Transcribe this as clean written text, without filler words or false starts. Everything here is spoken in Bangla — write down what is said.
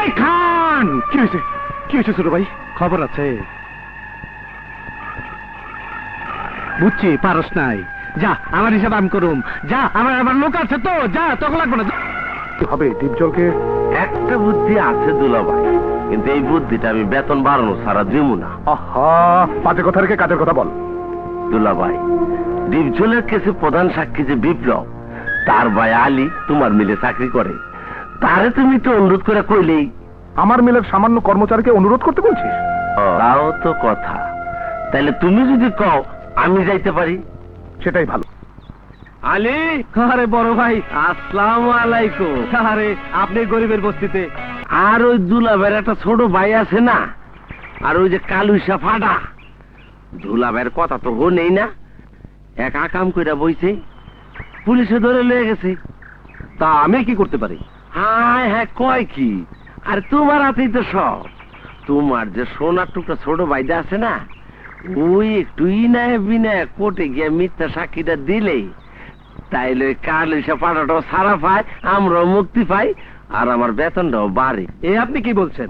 এই খান, কি হয়েছে? কি হয়েছে ছোট ভাই? খবর আছে? বুঝছি, পারস নাই। যা, আমার হিসাব আমি করুম। যা, আমার লোক আছে তো, যা, তোকে লাগবে না। হবে ডিপজলকে। একটা বুদ্ধি আছে দুলাভাই, কিন্তু এই বুদ্ধিটা আমি বেতন বাড়ানো ছাড়া দিব না। আহা, পাতে কথা রেখে কাজের কথা বল। দুলাভাই, ডিপজলের কেসে প্রধান সাক্ষী যে বিপ্লব, তার ভাই আলী তোমার মিলে চাকরি করে। তারে তুমি তো অনুরোধ করে কইলেই। আমার মিলের সামান্য কর্মচারীকে অনুরোধ করতে বলছিস? তাও তো কথা। তাহলে তুমি যদি কও আমি যাইতে পারি, সেটাই ভালো। আলী। আরে বড় ভাই, আসসালামু আলাইকুম। আরে আপনি গরিবের বস্তিতে। আর ওই দুলাভাইয়ের একটা ছোট ভাই আছে না, আর ওই যে কালুসা ফাটা, দুলাভাইয়ের কথা তো নেই না, এক আকাম কইরা বইছে, পুলিশে ধরে লয়ে গেছে। তা আমি কি করতে পারি? হায় হ্যাঁ, কয় কি? আর তোমার হাতেই তো সব। তোমার যে সোনার টুকরা ছোট ভাইটা আছে না, ওই একটু ইনায় বিনায় কোর্টে গিয়ে মিথ্যা সাক্ষীটা দিলেই তাইলে কালুসা ফাটাটাও সারা পায়, আমরাও মুক্তি পাই, আর আমার বেতনটাও বাড়ে। এ আপনি কি বলছেন?